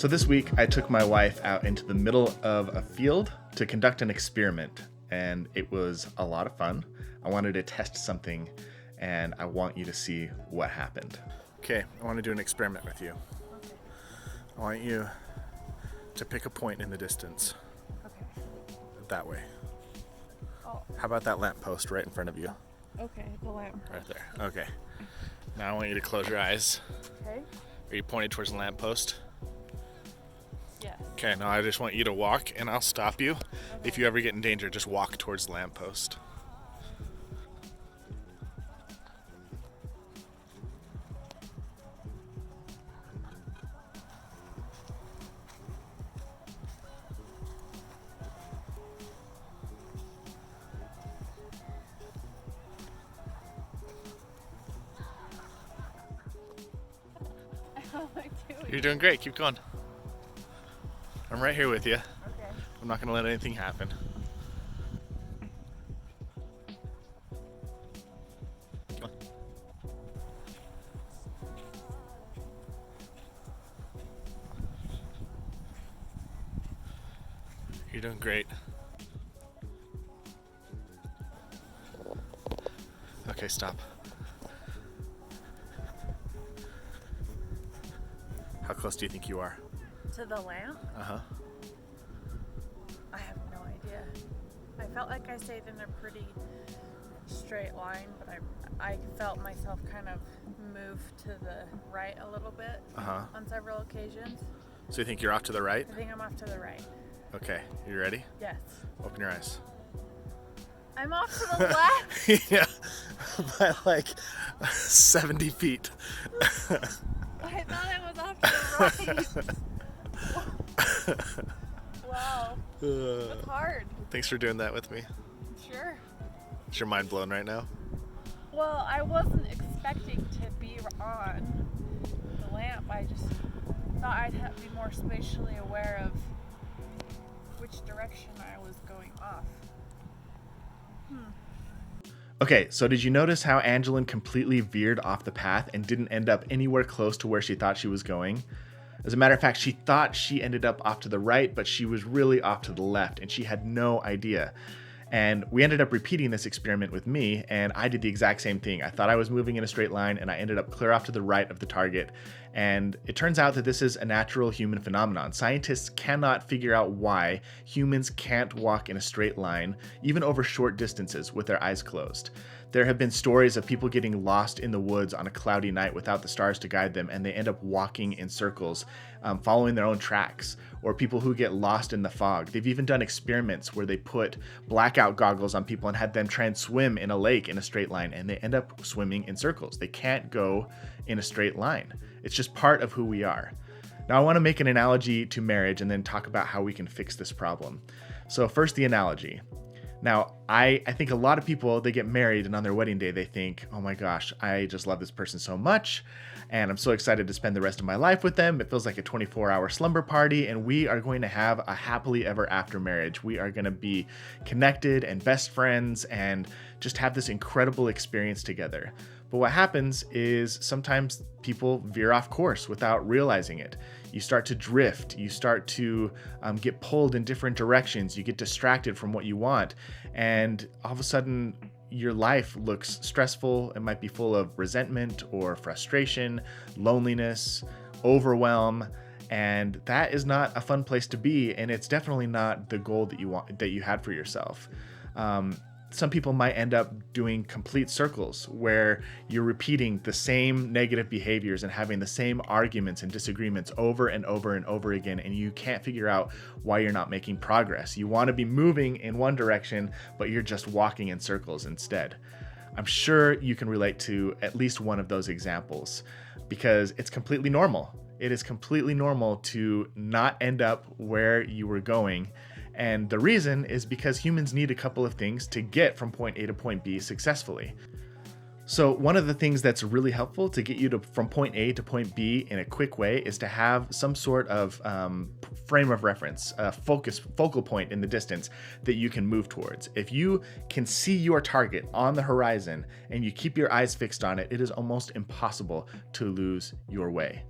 So this week, I took my wife out into the middle of a field to conduct an experiment, and it was a lot of fun. I wanted to test something, and I want you to see what happened. Okay, I want to do an experiment with you. Okay. I want you to pick a point in the distance. Okay. That way. Oh. How about that lamppost right in front of you? Okay, the lamp. Right there. Okay. Now I want you to close your eyes. Okay. Are you pointed towards the lamppost? Yes. Okay, now I just want you to walk, and I'll stop you. Okay. If you ever get in danger, just walk towards the lamppost. How am I doing? You're doing great. Keep going. I'm right here with you. Okay. I'm not going to let anything happen. Come on. You're doing great. Okay, stop. How close do you think you are? To the lamp? Uh-huh. I have no idea. I felt like I stayed in a pretty straight line, but I felt myself kind of move to the right a little bit Uh-huh. on several occasions. So you think you're off to the right? I think I'm off to the right. Okay, you ready? Yes. Open your eyes. I'm off to the left. Yeah, by like 70 feet. I thought I was off to the right. Wow. That's hard. Thanks for doing that with me. Sure. Is your mind blown right now? Well, I wasn't expecting to be on the lamp. I just thought I'd have to be more spatially aware of which direction I was going off. Okay, so did you notice how Angeline completely veered off the path and didn't end up anywhere close to where she thought she was going? As a matter of fact, she thought she ended up off to the right, but she was really off to the left, and she had no idea. And we ended up repeating this experiment with me, and I did the exact same thing. I thought I was moving in a straight line, and I ended up clear off to the right of the target. And it turns out that this is a natural human phenomenon. Scientists cannot figure out why humans can't walk in a straight line, even over short distances, with their eyes closed. There have been stories of people getting lost in the woods on a cloudy night without the stars to guide them, and they end up walking in circles, following their own tracks, or people who get lost in the fog. They've even done experiments where they put blackout goggles on people and had them try and swim in a lake in a straight line, and they end up swimming in circles. They can't go in a straight line. It's just part of who we are. Now, I want to make an analogy to marriage and then talk about how we can fix this problem. So first, the analogy. Now, I think a lot of people, they get married and on their wedding day, they think, oh my gosh, I just love this person so much. And I'm so excited to spend the rest of my life with them. It feels like a 24-hour slumber party, and we are going to have a happily ever after marriage. We are going to be connected and best friends and just have this incredible experience together. But what happens is sometimes people veer off course without realizing it. You start to drift. You start to get pulled in different directions. You get distracted from what you want. And all of a sudden, your life looks stressful. It might be full of resentment or frustration, loneliness, overwhelm. And that is not a fun place to be. And it's definitely not the goal that you had for yourself. Some people might end up doing complete circles where you're repeating the same negative behaviors and having the same arguments and disagreements over and over and over again, and you can't figure out why you're not making progress. You want to be moving in one direction, but you're just walking in circles instead. I'm sure you can relate to at least one of those examples because it's completely normal. It is completely normal to not end up where you were going. And the reason is because humans need a couple of things to get from point A to point B successfully. So one of the things that's really helpful to get you from point A to point B in a quick way is to have some sort of frame of reference, a focal point in the distance that you can move towards. If you can see your target on the horizon and you keep your eyes fixed on it, it is almost impossible to lose your way.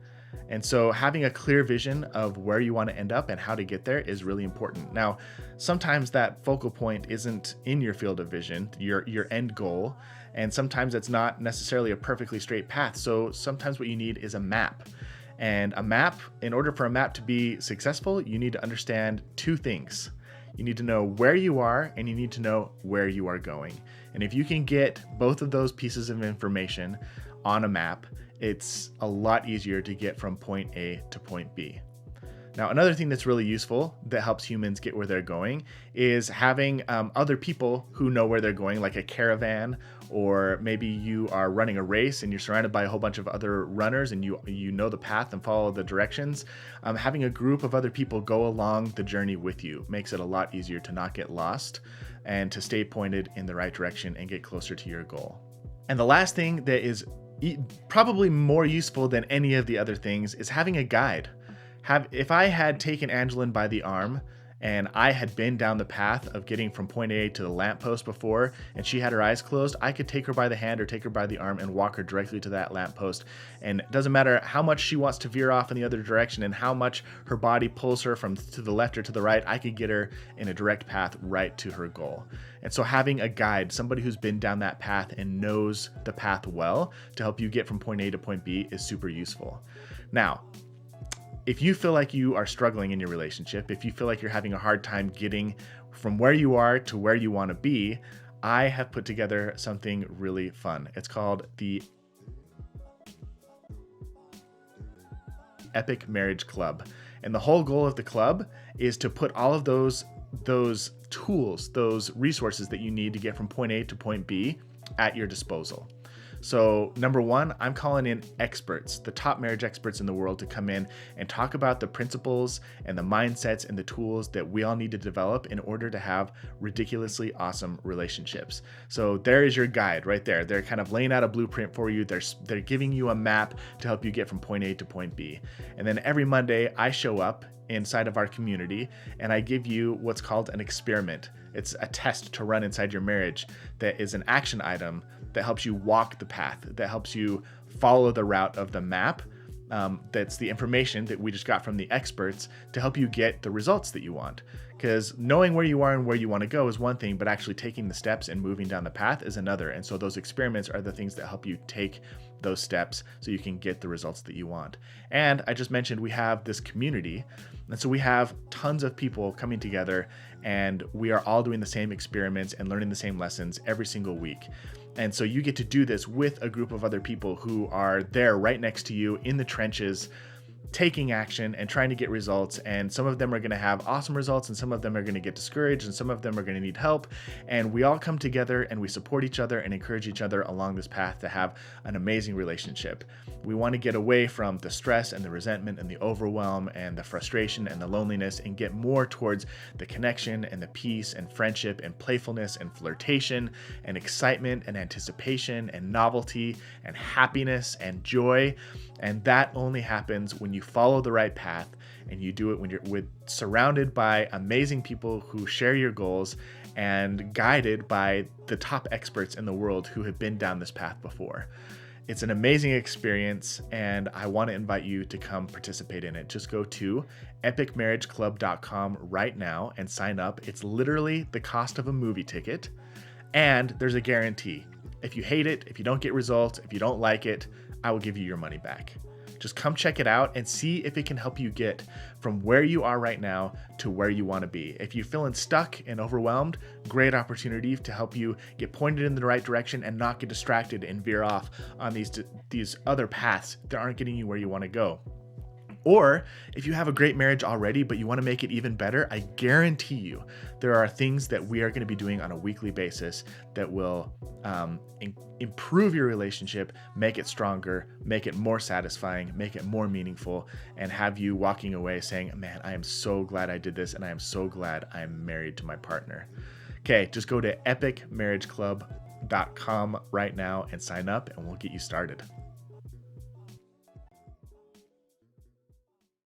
And so having a clear vision of where you want to end up and how to get there is really important. Now, sometimes that focal point isn't in your field of vision, your end goal, and sometimes it's not necessarily a perfectly straight path. So sometimes what you need is a map. And a map, in order for a map to be successful, you need to understand two things. You need to know where you are, and you need to know where you are going. And if you can get both of those pieces of information on a map, it's a lot easier to get from point A to point B. Now, another thing that's really useful that helps humans get where they're going is having other people who know where they're going, like a caravan, or maybe you are running a race and you're surrounded by a whole bunch of other runners and you know the path and follow the directions. Having a group of other people go along the journey with you makes it a lot easier to not get lost and to stay pointed in the right direction and get closer to your goal. And the last thing that is probably more useful than any of the other things is having a guide. If I had taken Angeline by the arm and I had been down the path of getting from point A to the lamppost before, and she had her eyes closed, I could take her by the hand or take her by the arm and walk her directly to that lamppost. And it doesn't matter how much she wants to veer off in the other direction and how much her body pulls her from to the left or to the right, I could get her in a direct path right to her goal. And so having a guide, somebody who's been down that path and knows the path well to help you get from point A to point B is super useful. Now, if you feel like you are struggling in your relationship, if you feel like you're having a hard time getting from where you are to where you want to be, I have put together something really fun. It's called the Epic Marriage Club. And the whole goal of the club is to put all of those tools, those resources that you need to get from point A to point B at your disposal. So number one, I'm calling in experts, the top marriage experts in the world, to come in and talk about the principles and the mindsets and the tools that we all need to develop in order to have ridiculously awesome relationships. So there is your guide right there. They're kind of laying out a blueprint for you. They're giving you a map to help you get from point A to point B. And then every Monday I show up inside of our community and I give you what's called an experiment. It's a test to run inside your marriage that is an action item that helps you walk the path, that helps you follow the route of the map. That's the information that we just got from the experts to help you get the results that you want. Because knowing where you are and where you want to go is one thing, but actually taking the steps and moving down the path is another. And so those experiments are the things that help you take those steps so you can get the results that you want. And I just mentioned we have this community. And so we have tons of people coming together and we are all doing the same experiments and learning the same lessons every single week. And so you get to do this with a group of other people who are there right next to you in the trenches, taking action and trying to get results. And some of them are going to have awesome results and some of them are going to get discouraged and some of them are going to need help. And we all come together and we support each other and encourage each other along this path to have an amazing relationship. We want to get away from the stress and the resentment and the overwhelm and the frustration and the loneliness and get more towards the connection and the peace and friendship and playfulness and flirtation and excitement and anticipation and novelty and happiness and joy. And that only happens when you follow the right path and you do it when you're surrounded by amazing people who share your goals and guided by the top experts in the world who have been down this path before. It's an amazing experience and I want to invite you to come participate in it. Just go to epicmarriageclub.com right now and sign up. It's literally the cost of a movie ticket and there's a guarantee. If you hate it, if you don't get results, if you don't like it, I will give you your money back. Just come check it out and see if it can help you get from where you are right now to where you want to be. If you're feeling stuck and overwhelmed, great opportunity to help you get pointed in the right direction and not get distracted and veer off on these other paths that aren't getting you where you want to go. Or if you have a great marriage already, but you want to make it even better, I guarantee you there are things that we are going to be doing on a weekly basis that will improve your relationship, make it stronger, make it more satisfying, make it more meaningful, and have you walking away saying, man, I am so glad I did this, and I am so glad I'm married to my partner. Okay, just go to epicmarriageclub.com right now and sign up, and we'll get you started.